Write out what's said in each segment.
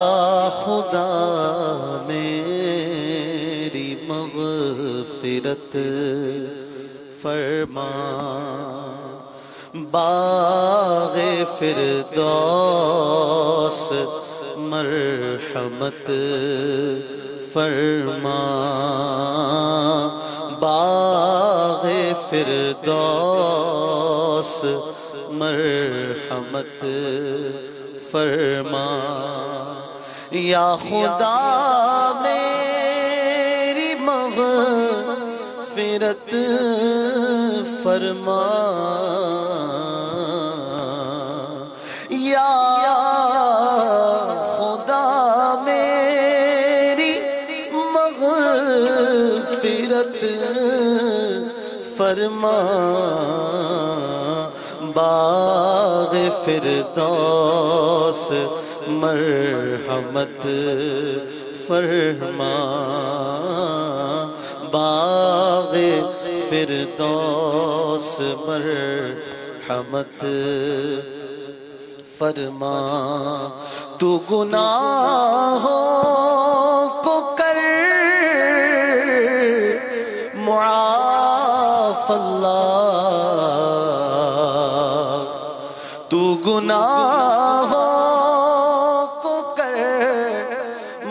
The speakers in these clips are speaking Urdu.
خدا میری مغفرت فرما، باغ فردوس مرحمت فرما، باغ فردوس مرحمت فرما، یا خدا میری مغفرت فرما، یا خدا میری مغفرت فرما، باغ فردوس مرحمت فرما، باغ فردوس مرحمت فرما، تو گناہوں کو کر معاف اللہ، تو گناہوں کو کر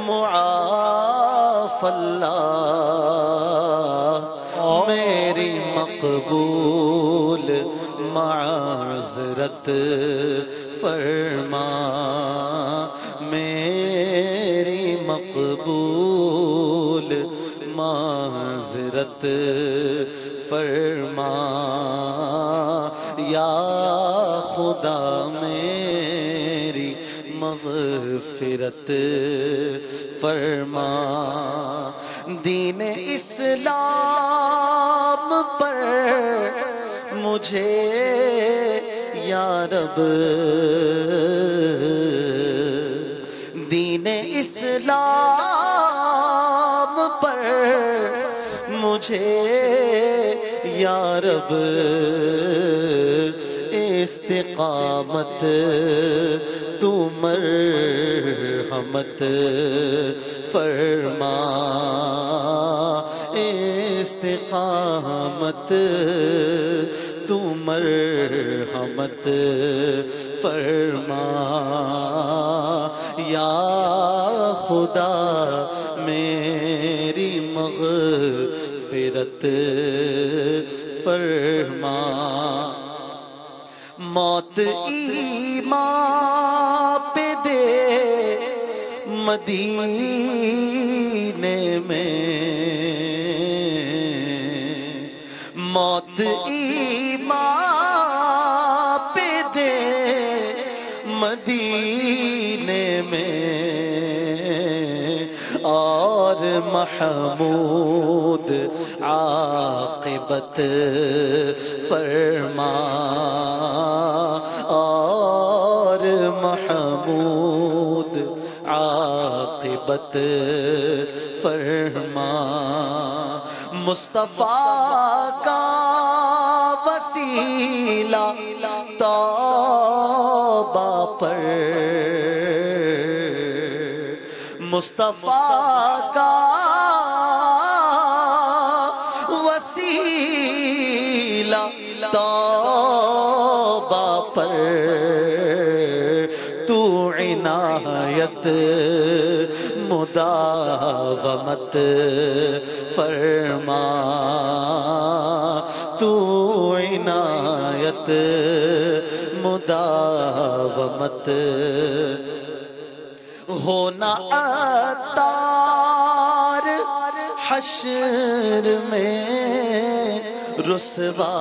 معاف اللہ، میری مقبول معذرت فرما، میری مقبول معذرت فرما، یا خدا میری مغفرت فرما، دین اسلام پر مجھے یا رب، دین اسلام پر مجھے یا رب استقامت تو مرحمت فرما، استقامت تو مرحمت فرما، یا خدا میری مغفرت فرما، موت ایمان پہ دے مدینے میں، موت ایمان پہ دے مدینے میں، اور محمود عاقبت فرما، اور محمود عاقبت فرما، مصطفیٰ کا وسیلہ توبہ پر، مصطفیٰ کا وسیلہ توبہ پر، تو عنایت مداومت فرما، تو عنایت مداومت ہونا عطار حشر میں رسوا،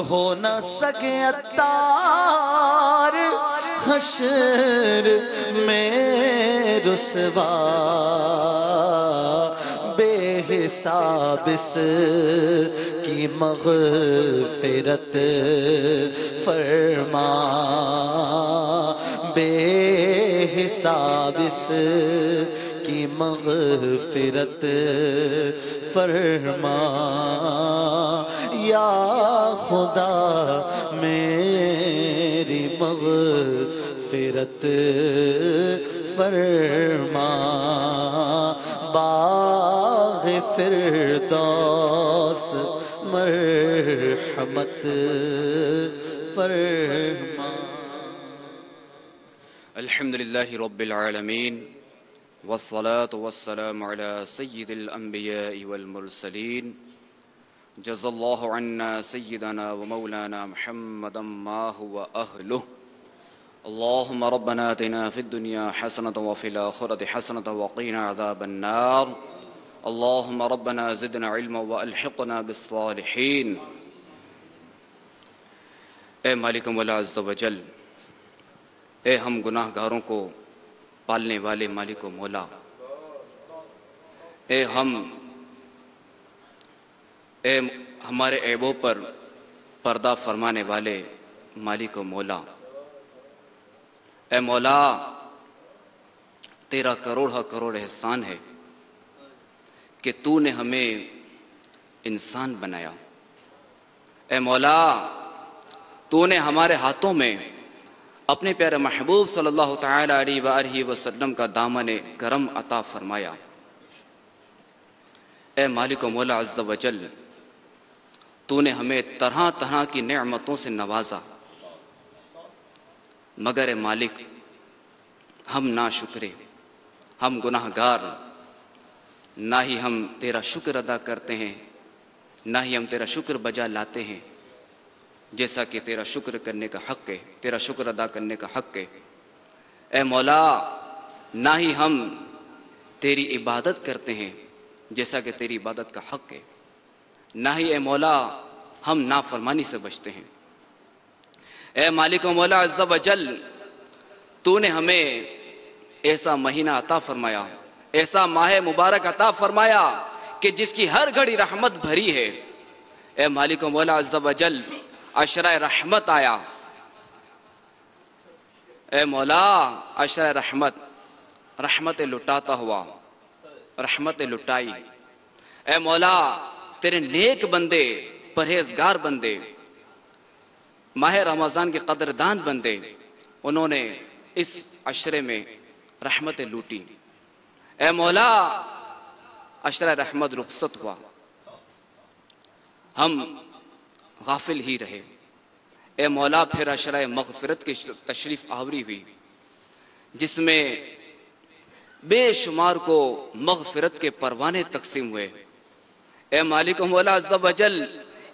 ہو نہ سکے عطار حشر میں رسوا، بے حساب اس کی مغفرت فرما، بے حساب اس کی مغفرت فرما، یا خدا میری مغفرت فرما، باغ فردوس مرحمت فرما۔ الحمد لله رب العالمين والصلاة والسلام على سيد الأنبياء والمرسلين، جزا الله عنا سيدنا ومولانا محمدا ما هو أهله. اللهم ربنا آتنا في الدنيا حسنة وفي الآخرة حسنة وقنا عذاب النار. اللهم ربنا زدنا علما وألحقنا بالصالحين. اے مالک مولا عز و جل، اے ہم گناہ گاروں کو پالنے والے مالک و مولا، اے ہمارے عیبوں پر پردہ فرمانے والے مالک و مولا، اے مولا تیرا کروڑہ کروڑ احسان ہے کہ تو نے ہمیں انسان بنایا۔ اے مولا تو نے ہمارے ہاتھوں میں اپنے پیارے محبوب صلی اللہ تعالی علیہ وآلہ وسلم کا دامن کرم عطا فرمایا۔ اے مالک و مولا عز و جل، تو نے ہمیں طرح طرح کی نعمتوں سے نوازا، مگر اے مالک ہم ناشکرے، ہم گناہ گار، نہ ہی ہم تیرا شکر ادا کرتے ہیں، نہ ہی ہم تیرا شکر بجا لاتے ہیں جیسا کہ تیرا شکر کرنے کا حق ہے، تیرا شکر ادا کرنے کا حق ہے۔ اے مولا نہ ہی ہم تیری عبادت کرتے ہیں جیسا کہ تیری عبادت کا حق ہے، نہ ہی اے مولا ہم نافرمانی سے بچتے ہیں۔ اے مالک و مولا عز و جل، تو نے ہمیں ایسا مہینہ عطا فرمایا، ایسا ماہ مبارک عطا فرمایا کہ جس کی ہر گھڑی رحمت بھری ہے۔ اے مالک و مولا عز و جل، عشرہ رحمت آیا۔ اے مولا عشرہ رحمت، رحمت لٹاتا ہوا، رحمت لٹائی۔ اے مولا تیرے نیک بندے، پرہیزگار بندے، ماہ رمضان کے قدردان بندے، انہوں نے اس عشرے میں رحمت لوٹی۔ اے مولا عشرہ رحمت رخصت ہوا، ہم غافل ہی رہے۔ اے مولا پھر عشرہ مغفرت کی تشریف آوری ہوئی، جس میں بے شمار کو مغفرت کے پروانے تقسیم ہوئے۔ اے مالک و مولا عز و جل،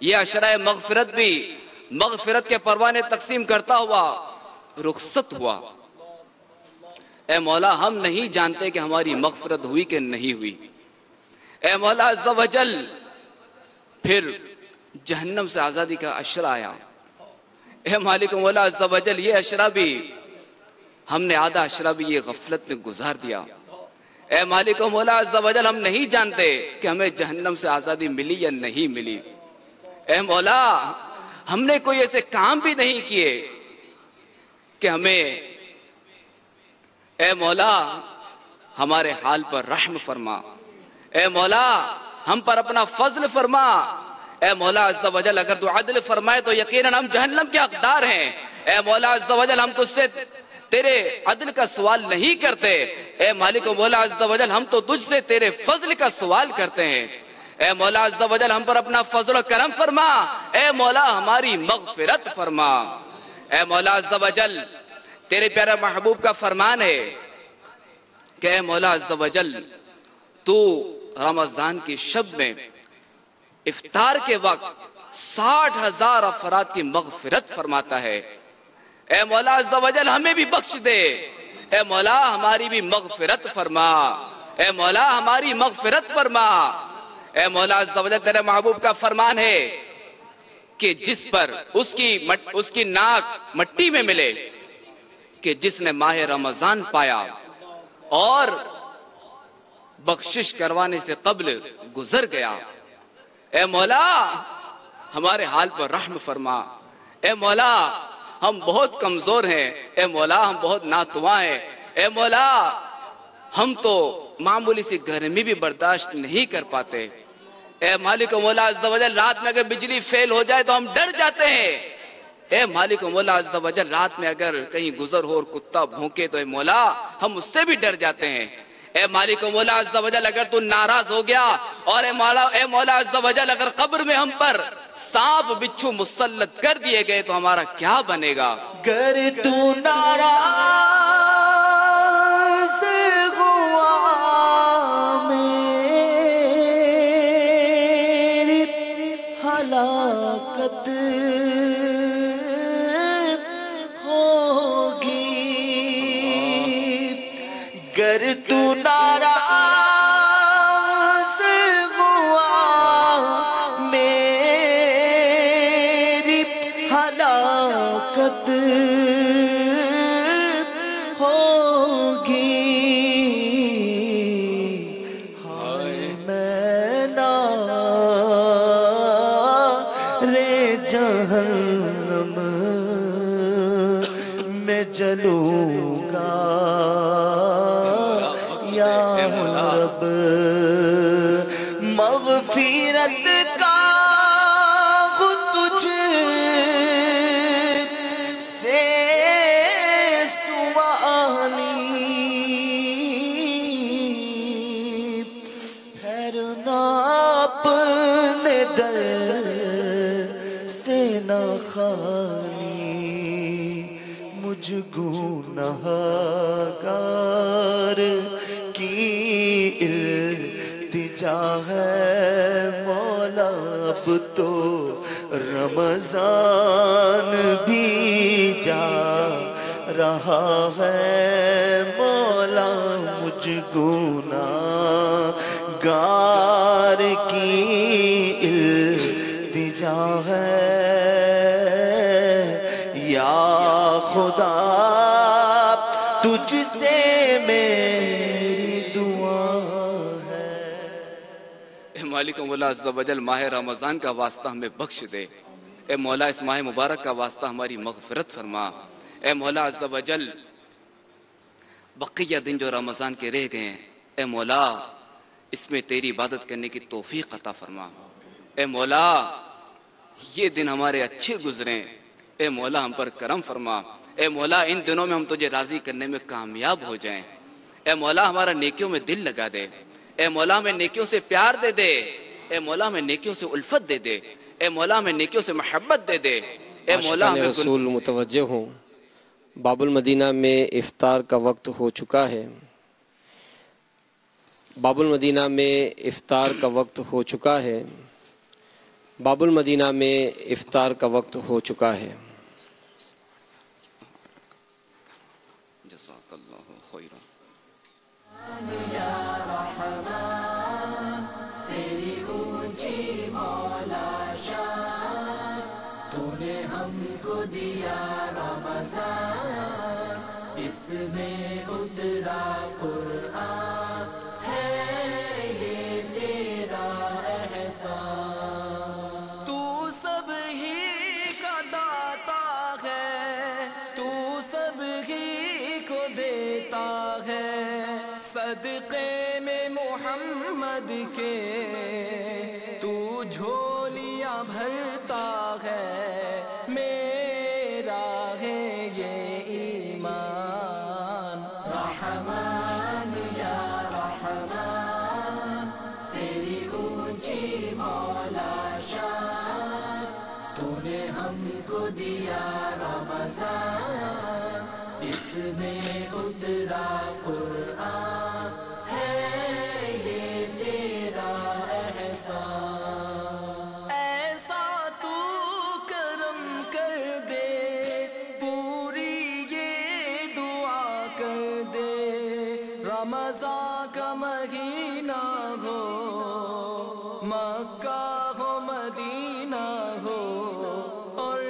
یہ عشرہ مغفرت بھی مغفرت کے پروانے تقسیم کرتا ہوا رخصت ہوا۔ اے مولا ہم نہیں جانتے کہ ہماری مغفرت ہوئی کہ نہیں ہوئی۔ اے مولا عز و جل، پھر جہنم سے آزادی کا عشرہ آیا۔ اے مالک و مولا عز و جل، یہ عشرہ بھی ہم نے آدھا عشرہ بھی یہ غفلت میں گزار دیا۔ اے مالک و مولا عز و جل، ہم نہیں جانتے کہ ہمیں جہنم سے آزادی ملی یا نہیں ملی۔ اے مولا ہم نے کوئی ایسے کام بھی نہیں کیے کہ ہمیں، اے مولا ہمارے حال پر رحم فرما۔ اے مولا ہم پر اپنا فضل فرما۔ اے مولا عز و جل، اگر تو عدل فرمائے تو یقیناً ہم جہنم کے حقدار ہیں۔ اے مولا عز و جل، ہم تجھ سے تیرے عدل کا سوال نہیں کرتے۔ اے مالک و مولا عز و جل، ہم تو تجھ سے تیرے فضل کا سوال کرتے ہیں۔ اے مولا عز و جل، ہم پر اپنا فضل و کرم فرما۔ اے مولا ہماری مغفرت فرما۔ اے مولا عز و جل، تیرے پیارے محبوب کا فرمان ہے کہ اے مولا عز و جل، تو رمضان کی شب میں افطار کے وقت 60,000 افراد کی مغفرت فرماتا ہے۔ اے مولا عز و جل ہمیں بھی بخش دے۔ اے مولا ہماری بھی مغفرت فرما۔ اے مولا ہماری مغفرت فرما۔ اے مولا عز و جل، تیرے محبوب کا فرمان ہے کہ جس پر اس کی ناک مٹی میں ملے، کہ جس نے ماہ رمضان پایا اور بخشش کروانے سے قبل گزر گیا، اے مولا ہمارے حال پر رحم فرما۔ اے مولا ہم بہت کمزور ہیں۔ اے مولا ہم بہت ناتواں ہیں۔ اے مولا ہم تو معمولی سی گرمی بھی برداشت نہیں کر پاتے۔ اے مالک و مولا عز و جل، رات میں اگر بجلی فیل ہو جائے تو ہم ڈر جاتے ہیں۔ اے مالک و مولا عز و جل، رات میں اگر کہیں گزر ہو اور کتا بھونکے تو اے مولا ہم اس سے بھی ڈر جاتے ہیں۔ اے مالک و مولا عز و جل، اگر تو ناراض ہو گیا اور اے مولا عز و جل اگر قبر میں ہم پر سانپ بچھو مسلط کر دیے گئے تو ہمارا کیا بنے گا؟ گر تو ناراض ہوا میری ہلاکت ہوگی، گر تو ناراض ہوا میری ہلاکت ہوگی، ہائے میں نارے جہنم میں جلوں گا یا رب، مغفرت کا تجھ سے سوالی، ٹھہرنا اپنے در سے نہ خالی، مجھ گنہگار کی التجا ہے مولا، اب تو رمضان بھی جا رہا ہے مولا، مجھ گنہگار کی التجا ہے یا خدا، تجھ سے میری دعا ہے۔ اے مالک و مولا عز و جل، ماہ رمضان کا واسطہ ہمیں بخش دے۔ اے مولا اس ماہ مبارک کا واسطہ ہماری مغفرت فرما۔ اے مولا عز و جل، بقیہ دن جو رمضان کے رہ گئے ہیں، اے مولا اس میں تیری عبادت کرنے کی توفیق عطا فرما۔ اے مولا یہ دن ہمارے اچھے گزریں، اے مولا ہم پر کرم فرما۔ اے مولا ان دنوں میں ہم تجھے راضی کرنے میں کامیاب ہو جائیں۔ اے مولا ہمارا نیکیوں میں دل لگا دے۔ اے مولا ہمیں نیکیوں سے پیار دے دے۔ اے مولا ہمیں نیکیوں سے الفت دے دے۔ اے مولا ہمیں نیکیوں سے محبت دے دے۔ اے مولا عاشقان رسول متوجہ ہوں، باب المدینہ میں افطار کا وقت ہو چکا ہے۔ باب المدینہ میں افطار کا وقت ہو چکا ہے۔ باب المدینہ میں افطار کا وقت ہو چکا ہے۔ جزاک اللہ خیرا۔ صدقے میں محمد کے تو جھولیاں بھرتا ہے، میرا ہے یہ ایمان۔ رحمان یا رحمان، تیری اونچی مولا شان، تو نے ہم کو دیا رمضان، اس میں اترا قرآن، رمضان کا مہینہ ہو، مکہ ہو مدینہ ہو، اور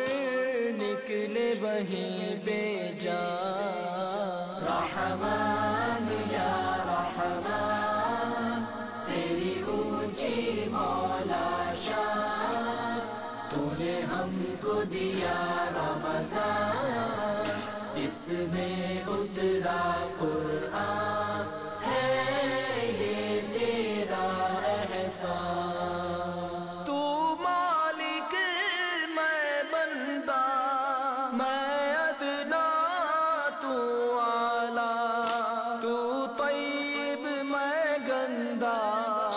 نکلے وہیں پہ جان۔ رحمان یا رحمان، تیری اونچی مولا شان، تو نے ہم کو دیا رمضان، اس میں اترا قرآن،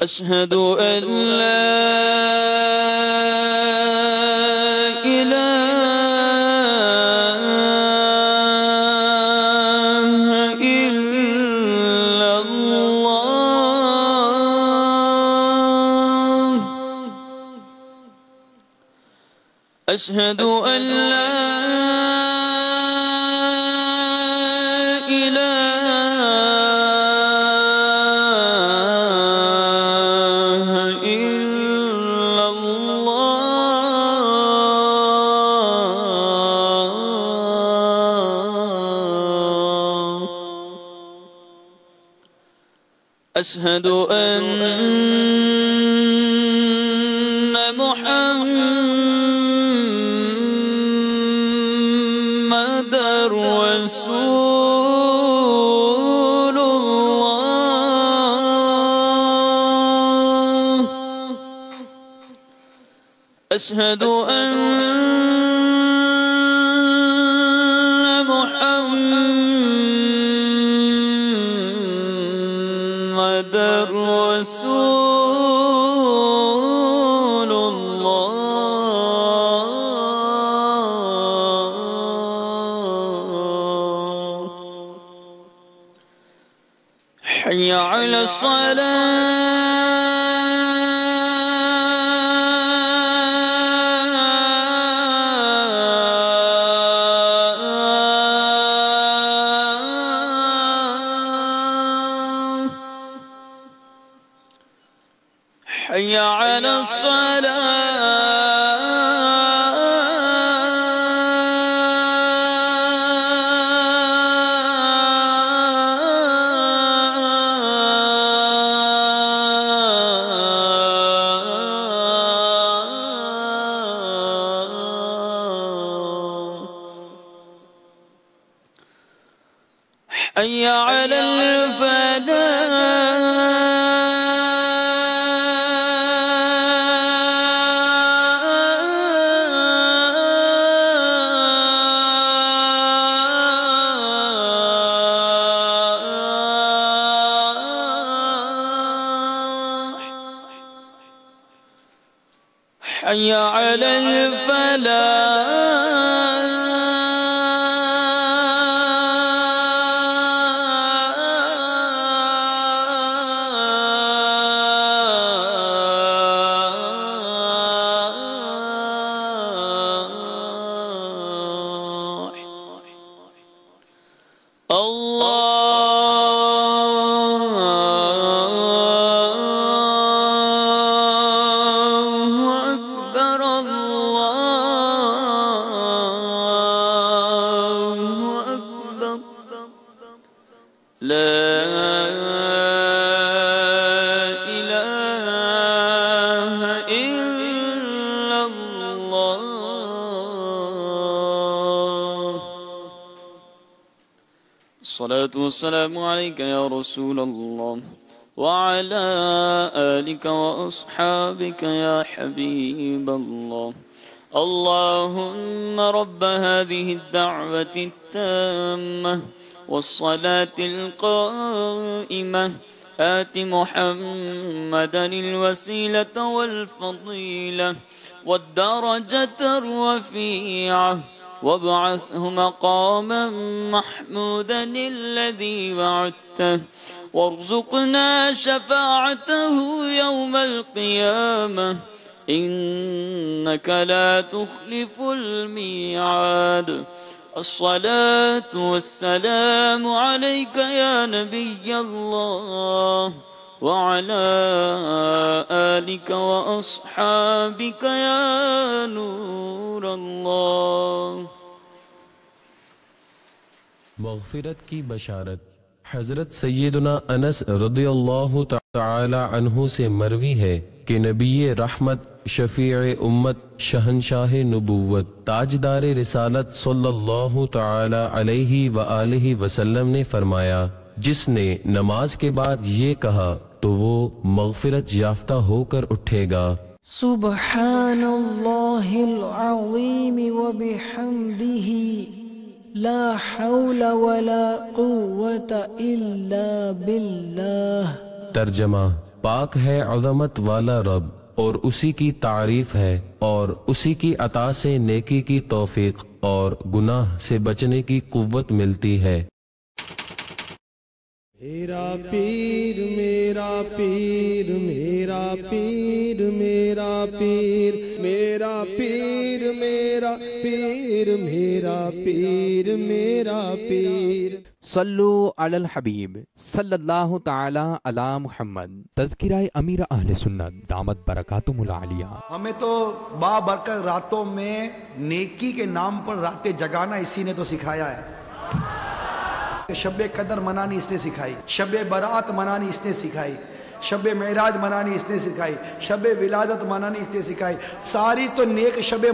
أشهد أن لا إله إلا الله أشهد أن لا أشهد أن محمدًا رسول الله أشهد أن محمدًا رسول الله حي على الصلاة حي على الصلاة حي على الفلاح حي على الفلاح الله أكبر الله أكبر لا إله إلا الله الصلاة والسلام عليك يا رسول الله وعلى آلك وأصحابك يا حبيب الله. اللهم رب هذه الدعوة التامة والصلاة القائمة آت محمدا الوسيلة والفضيلة والدرجة الرفيعة وابعثه مقاما محمودا الذي وعدته وارزقنا شفاعته يوم القيامة إنك لا تخلف الميعاد. الصلاة والسلام عليك يا نبي الله وعلى آلك وأصحابك يا نور الله. مغفرت کی بشارت. حضرت سیدنا انس رضی اللہ تعالی عنہ سے مروی ہے کہ نبی رحمت، شفیع امت، شہنشاہ نبوت، تاجدار رسالت صلی اللہ تعالی علیہ وآلہ وسلم نے فرمایا، جس نے نماز کے بعد یہ کہا تو وہ مغفرت یافتہ ہو کر اٹھے گا. سبحان اللہ العظیم وبحمدہ لا حول ولا قوة الا باللہ. ترجمہ: پاک ہے عظمت والا رب اور اسی کی تعریف ہے اور اسی کی عطا سے نیکی کی توفیق اور گناہ سے بچنے کی قوت ملتی ہے. میرا پیر میرا پیر میرا پیر میرا پیر میرا پیر میرا پیر میرا پیر میرا پیر. صلو علی الحبیب صلی اللہ تعالی علی محمد. تذکرہ امیر اہل سنت دامت برکاتہم العالیہ. ہمیں تو بابرکت راتوں میں نیکی کے نام پر راتیں جگانا اسی نے تو سکھایا ہے. شب قدر منانی اس نے سکھائی، شب برات منانی اس نے سکھائی، شب معراج منانی اس نے سکھائی، شب ولادت منانی اس نے سکھائی. ساری تو نیک شب